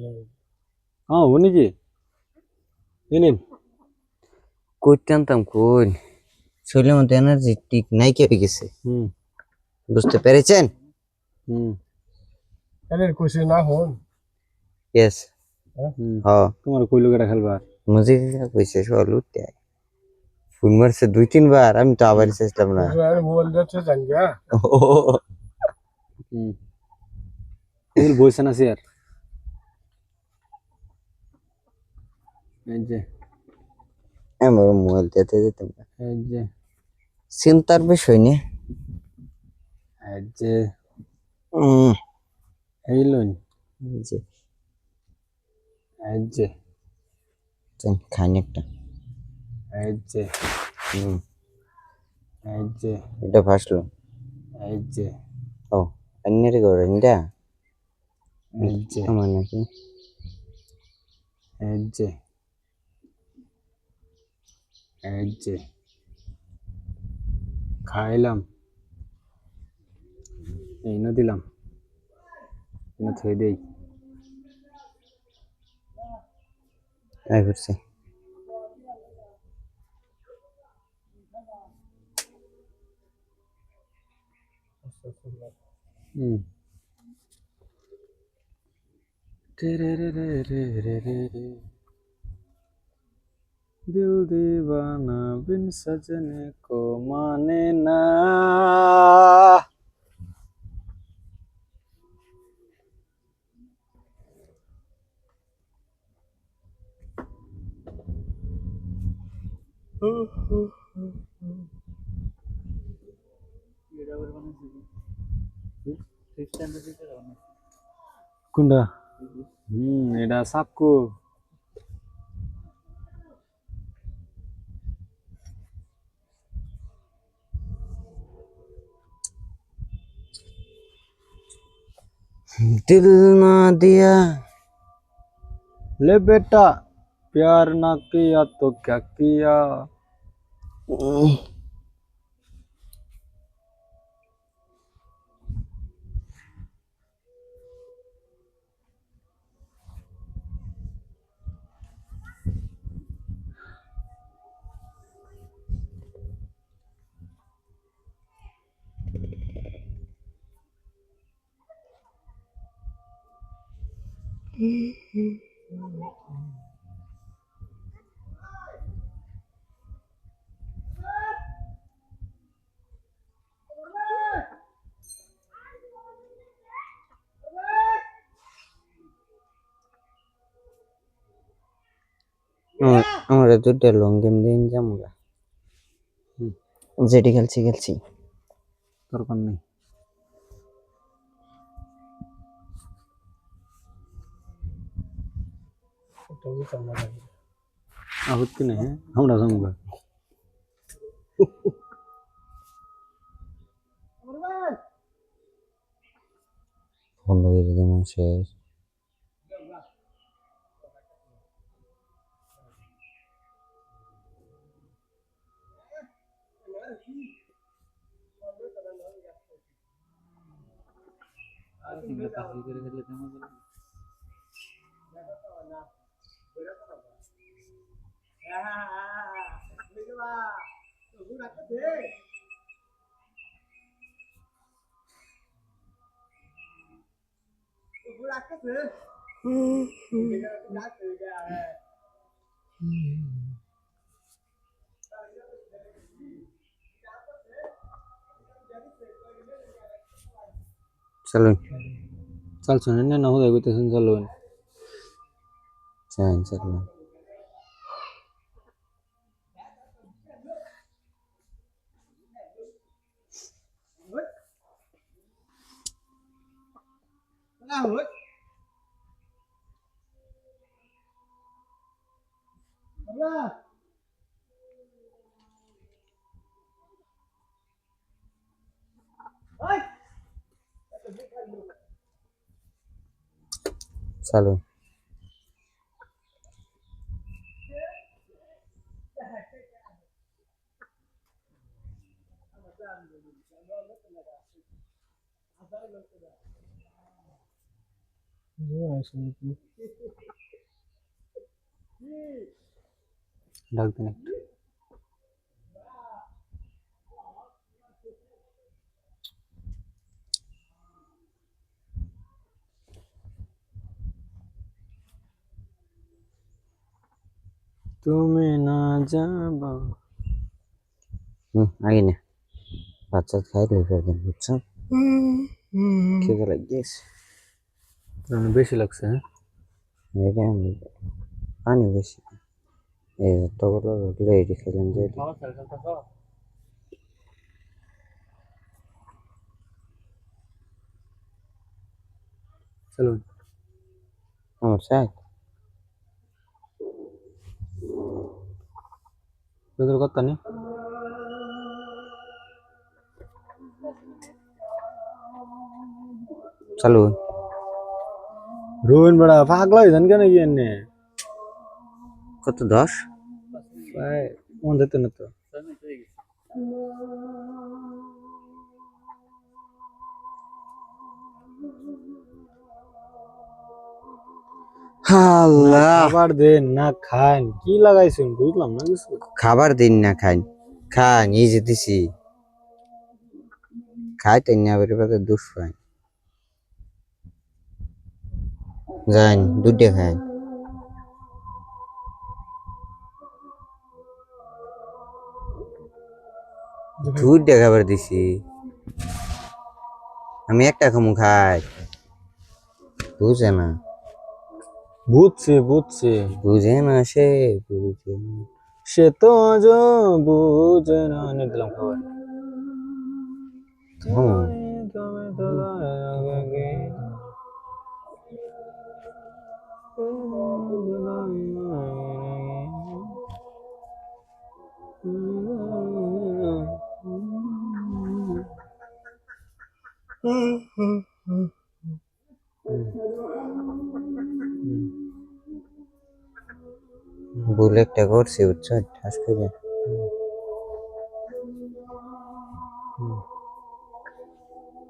হ্যাঁ উনি কি নিন কই টানতাম কই শরীরের মধ্যে এনার্জি ঠিক নাই কে গেছে হুম বুঝতে পেরেছেন হুম আরে কইছে না হন ইয়েস হুম হ্যাঁ তোমার কই লোকেরা খেলবার মুঝে কইছে সব লুটতে ফোন মারছে 2-3 বার আমি তো আবার চেষ্টাম না আরে মোবাইল যাচ্ছে জান গা হুম এগুলো বইছে না স্যার এই যে আমার মোবাইল দিতে যেতাম না এই যে চিন্তার বিষয় নিয়ে এই যে উম, এই লইন এই যে এই যে খান একটা এই যে হুম, এই যে এটা ফাসলো এই যে ও অন্যের ঘরে এটা এই যে আমার নাকি এই যে এই যে খাইলাম এই না দিলাম না থই দেই আই করছে হুম तेरे रे रे रे रे रे रे दिल दीवाना बिन सजने को माने ना কোনটা এটা সাক্কু दिल ना दिया ले बेटा प्यार ना किया तो क्या किया আমরা দুটো লং গেম দিন যামুগা যেটি খেলছি দরকার নেই আহুত কি নেই আমরা যামুগা বন্ধ করে যেমন শেষ চলুন চল শুনেন না হয়ে গেতেছেন চলুন চলুন চলুন Yes, ডাক দেন একটু। তুমি না যাবা। আগে না বাচ্চা খাই লই ফেলবেন বুঝছো খিদে লাগিয়েছে বেশি লাগছে হ্যাঁ? এটা পানি বেশি এই তখন লেডি খেলেন যে চলুন আমার চাই তোদের কথা নেই। চালু রোহন বড়া পাগলা হয়েছেন কেন গিয়ে নে কত 10 মন যেত না তো। আল্লাহ খাবার দেন না খান কি লাগাইছেন বুঝলাম না কিছু। খাবার দিন না খাই খান এই যে দিছি খাইতেন না বের পাতে দুষ পাই যান দুধে খাই দুধ খাবার দিছি আমি একটা খামু খাই বুঝে না বুঝছে বুঝছে বুঝে না সে বুঝে না সে তো আজ বুঝে না নে দিলাম খাবার। ভুল একটা করছি বুঝছো ঠাস করে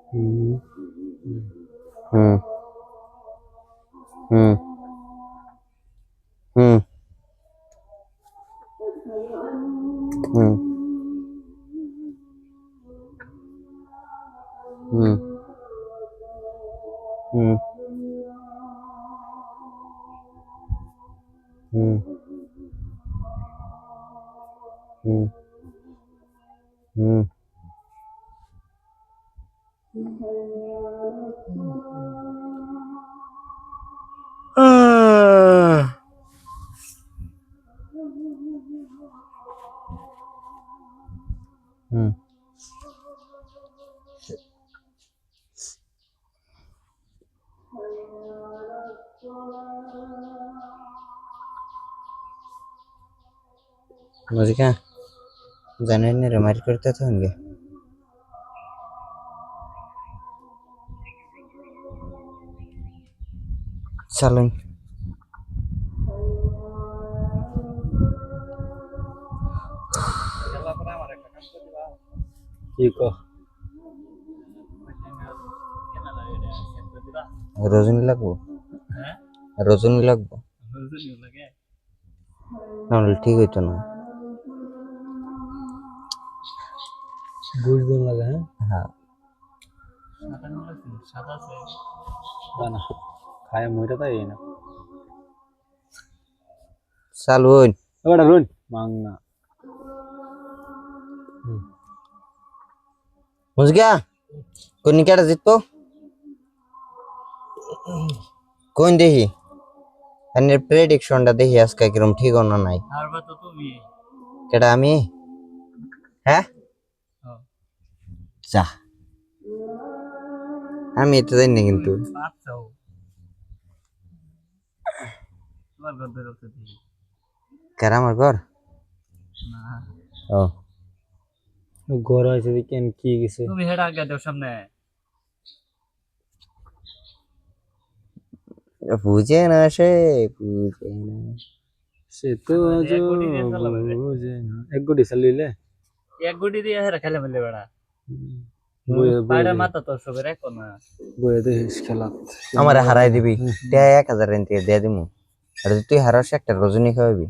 হুম হুম হুম হুম হুম হুম হুম হুম হুম হুম হুম मुझे जाने ने रिमाइंड करता था उनके चलो কি কো रोजनी लगबो रोजनी लगबो ना ठीक হইতো না বুঝ দিন লাগে হ্যাঁ হ্যাঁ না খায় মইটা তাই না চালু ওটা রুন মাংনা বুঝ গয়া কোন কেটা জিতবো কোন দেখি এর প্রেডিকশনটা দেখি আজকে কিরম ঠিক না নাই হারবা তো তুমি কেটা আমি হ্যাঁ যা আমি এটা জানি না কিন্তু আচ্ছা তোমার ঘর ধরে উঠতে দিই কার আমার ঘর না ও ঘর আছে দেখেন কি গেছে তুমি হেড আগে দাও সামনে বুঝে না সে বুঝে না সে তো আজ এক কোটি দিয়ে চালাবে রে। বুঝে না এক কোটি চালিলে এক গুটি দিয়ে হেরা খেলে মেলে বেড়া বয়ে পায়রা মাথা তো সবের এক না বয়ে দেখিস খেলা আমার হারাই দিবি 1000 এন দিয়ে দিমু আর যদি তুই হারাস একটা রজনী খাওয়াবি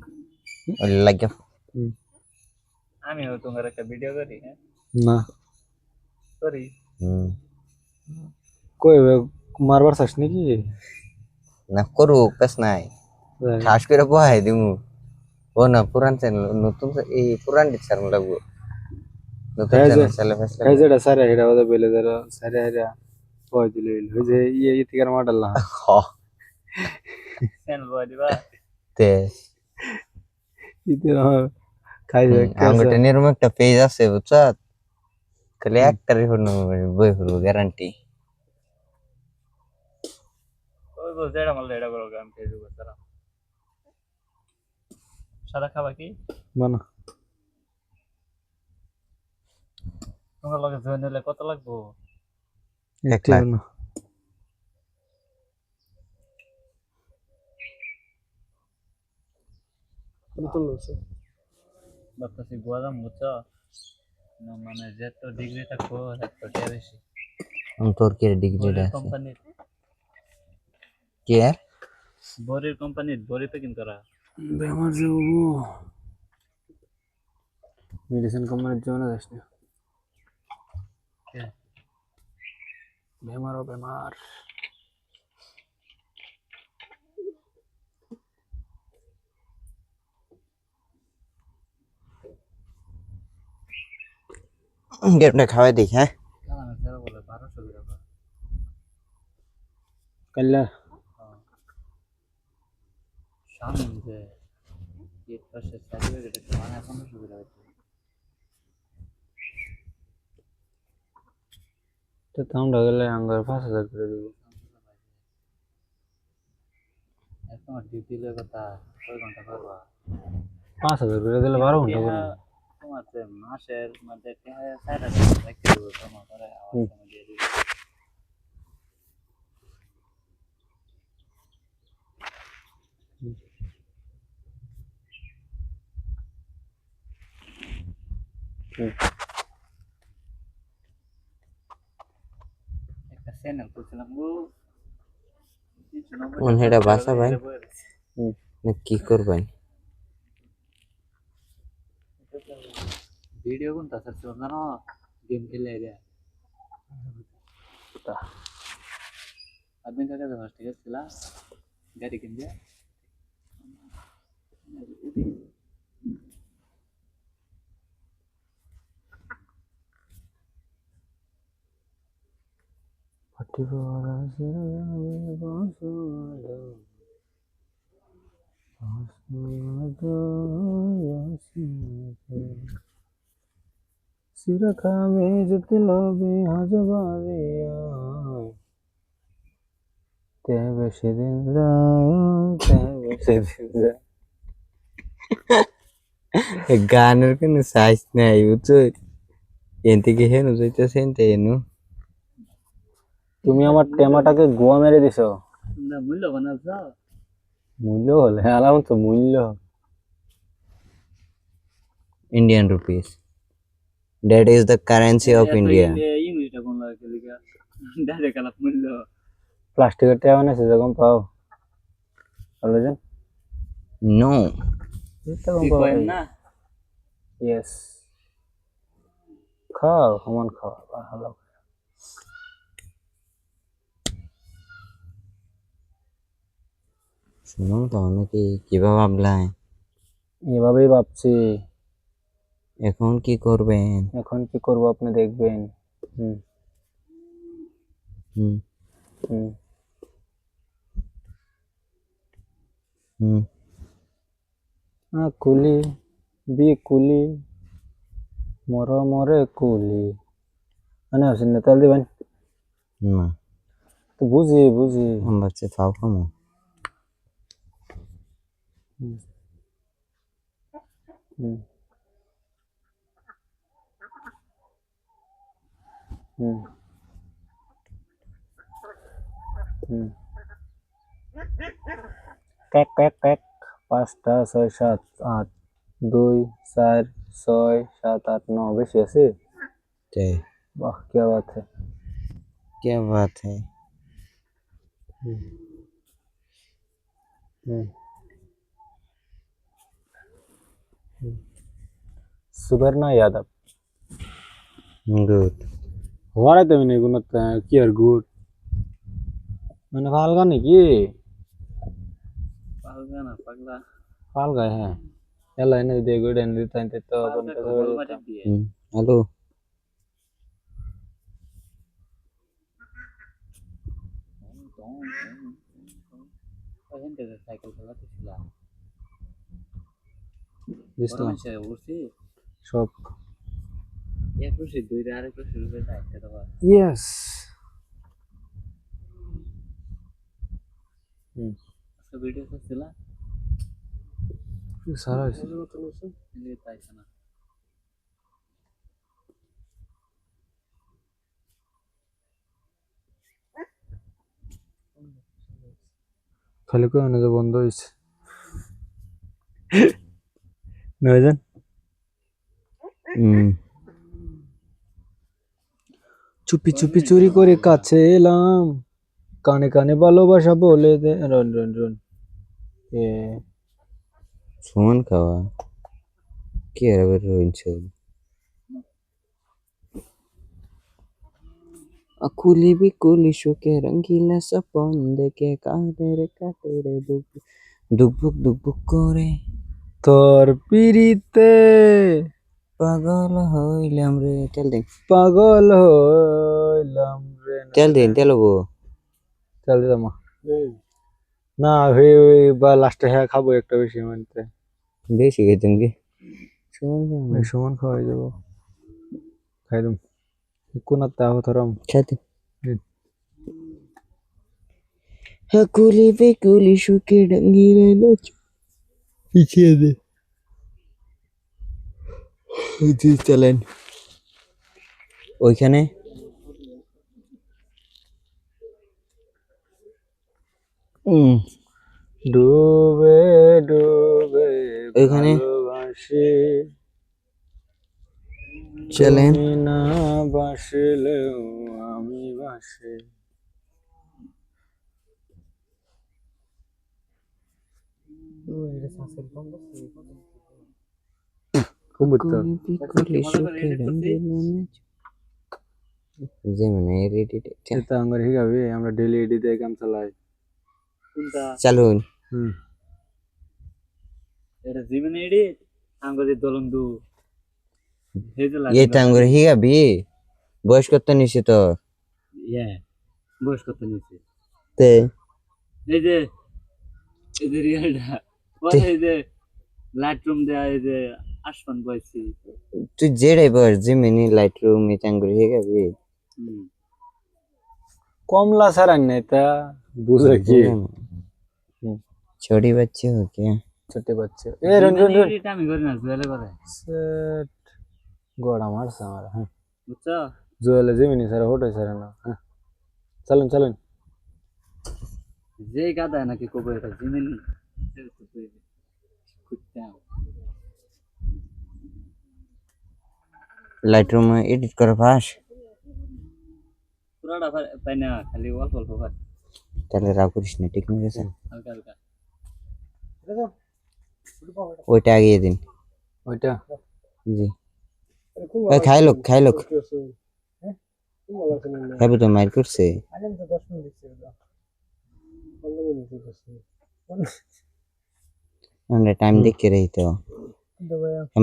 ওই লাগে আমিও তোমার একটা ভিডিও করি, হ্যাঁ না করি। হুম কই মারবার চাস নাকি? না করুক পেস নাই ঠাস করে বহাই দিমু ও না পুরান চ্যানেল নতুন এই পুরান টিচার লাগবো নতুন চ্যানেল চালে ফেস এই যেটা সারে হেডা ওদের বেলে ধরো সারে হেডা কই দিলে ওই যে ইতিকার মডেল না হ চ্যানেল বয় দিবা। তে ইতির খাই আঙ্গুটা নিরম একটা পেজ আছে বুঝছ খালি একটা রিপোর্ট বই হলো গ্যারান্টি ওই বল যেটা মারলে এটা করো, আমি ফেসবুকে সারা সাদা খাবা কি বানা তোমার লগে জয়েন হলে কত লাগবো? 1 লাখ না ভাবতেছি গোয়া যাম, বুঝছো? মানে যে তো ডিগ্রি থাকবো এত টাকা বেশি। তোর কি ডিগ্রিটা আছে কোম্পানির কি আর বরির কোম্পানির বরি প্যাকিং করা। বেমার যে মেডিসিন কোম্পানির জন্য যাস না বেমার বেমার গেমটা খাওয়াই দিই হ্যাঁ কালামে স্যার বলে 1200 টাকা। কাল্লা সামনে যে গেট পাশে সার্টিফিকেট আছে, মানে 1500 টাকা। তো তাউন্ডা গেলে আঙ্গার 5000 করে দিব। তোমার ডিউটি লে কথা কয় ঘন্টা করবা? 5000 করে দিলে 12 ঘন্টা করবো। তোমার যে মাসের মধ্যে 4000 রাখতে দেবো, তোমার করে আওয়াজ সময় দিয়ে দিবে। একটা চ্যানেল করছিলাম গো, মন হেডা বাসা ভাই না কি করবেন ভিডিও কোনটা সার্চ জানো? গেম খেলে রে admin কাছে ফার্স্ট থেকে ছিল গাড়ি কিনবে। ফাটি পড়া শিরায় বাঁশবাদা, বাঁশবাদা, বাঁশবাদা। সিরা খাবে যেতে লবে হাজবারিয়া, তে বেশি দিন যায়, তে বেশি দিন যায়। গানের কোনো সাইজ নাই বুঝছো এন থেকে হেন যাইতেছে এনতে এনু তুমি আমার টেমাটাকে গোয়া মেরে দিছো। না মূল্য বানাচ্ছ মূল্য হলে আলাম তো মূল্য Indian rupees that is the currency of India ইংলিশটা কোন লাগে লিখা ডাইরেক্ট আলাপ মূল্য। প্লাস্টিকের টাকা বানাইছে যখন পাও বলবেন no বিকয়েন না ইয়েস খাও সমান খাও ভালো শুনুন তো নাকি কিভাবে ভাবলাই এভাবেই ভাবছি। এখন কি করবেন এখন কি করব আপনি দেখবেন। হুম হুম হুম হুম কুলি বি কুলি মরে কুলি মানে আসেন না তাল দিবেন না তো বুঝি বুঝি আমি ভাবছি ফাও খামো হুম হুম হুম হুম ক্যাক ক্যাক ক্যাক 5টা 6 7 8 2 4 6 7 8 9 বেশি আছে। ते वाह क्या बात है। क्या बात है हम्म, हम्म, सुबर्णा यादव গুড হওয়ারাই তো নেই কোনো কি আর গুড মানে ফালগা নাকি পাগলা না পাগলা ফালগা হ্যাঁ এলা এনে দিয়ে গুড এনে দিতে আনতে তো পাগলা তো বল বাড়ি দিয়ে হ্যালো ওখান থেকে সাইকেল চালাতেছিলাম দিসলাম সে উঠছি সব এক রশি দুই আরেক রশি রূপে থাকতে দেওয়া ইয়েস আজকে ভিডিও করছিলাম সারা তাইছে না খালি কই অনেক বন্ধ হইছে নয়জন চুপি চুপি চুরি করে কাছে এলাম কানে কানে ভালোবাসা বলে দে রন রন রন এ সুমন খাওয়া কি আর রইছে আকুলি বিকুলি শোকে রঙ্গিলা সপন দেখে কাটে রে দুবুক দুবুক করে তোর পিরিতে পাগল হইলাম রে তেল দিন পাগল হইলাম রে তেল দিন তেল হবো চল দিলাম না হে বা লাস্টে হ্যাঁ খাবো একটা বেশি মানতে বেশি খেতাম কি সুমন সমান খাওয়াই যাবো খাই দম কোন তাও ধরম খেতে আকুলি বিকুলি শোকে রঙ্গিলা নাচ পিছিয়ে দে চলেন ওইখানে ডুবে ডুবে ওইখানে ভালোবাসি চলেন তুমি না বাসলেও আমি বাসি যে মানে রেডি এটা আঙ্গুর হিগাবে আমরা ডেলি এডি দিয়ে কাম চালাই কোনটা চালুন এটা জীবন এডি আঙ্গুরি দলন্দু হেজে এই টাঙ্গুর হিগাবি বয়স কত নিছে তো ইয়ে বয়স কত নিছে তে এই যে রিয়ালটা এই যে লাইটরুম দেয়া এই যে আসমান বইছি তুই যেড়ে বয়স জিমিনি লাইট রুম এই টাঙ্গুর হিগাবি কমলা সারান নেতা বুঝে কি छोटी बच्चे हो क्या ছোটে বাচ্চা এ রন রন রন এটা আমি করি না জুয়েলে করে সেট গোড়া মারছে আমার হ্যাঁ বুঝছো জুয়েলে জমিনি সারা হোটে সারা না হ্যাঁ চলুন চলুন যে গাদা নাকি কবে এটা জিমেনি लाइट रूम में एडिट कर पास পুরাটা পাই না খালি অল্প অল্প পাই তাহলে রাগ করিস না ঠিক আছে হালকা হালকা ওইটা আগিয়ে দিন ওইটা জি ওই খাই লোক খাবো তো মার করছে আমরা টাইম দেখে রই তো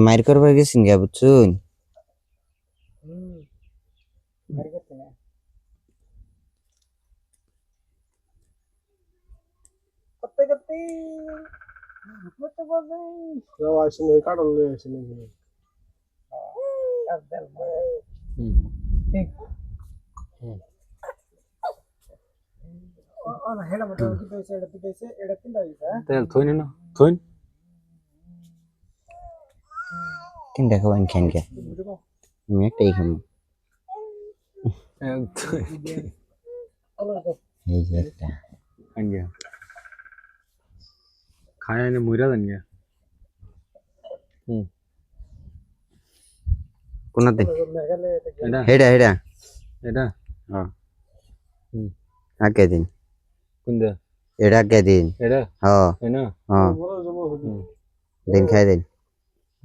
মার করবার গেছেন গা বুঝছুন কাটলে আসেন তেল থইনি না থইন তিনটা খাবেন খান কে আমি একটাই খাবো এই যে একটা আঙ্গিয়া খায় এনে মইরা দেন গিয়া কোনতে এটা হেডা হেডা এটা হ্যাঁ আগে দিন কোন দে এটা আগে দিন এটা হ্যাঁ এনা হ্যাঁ দিন খাই দিন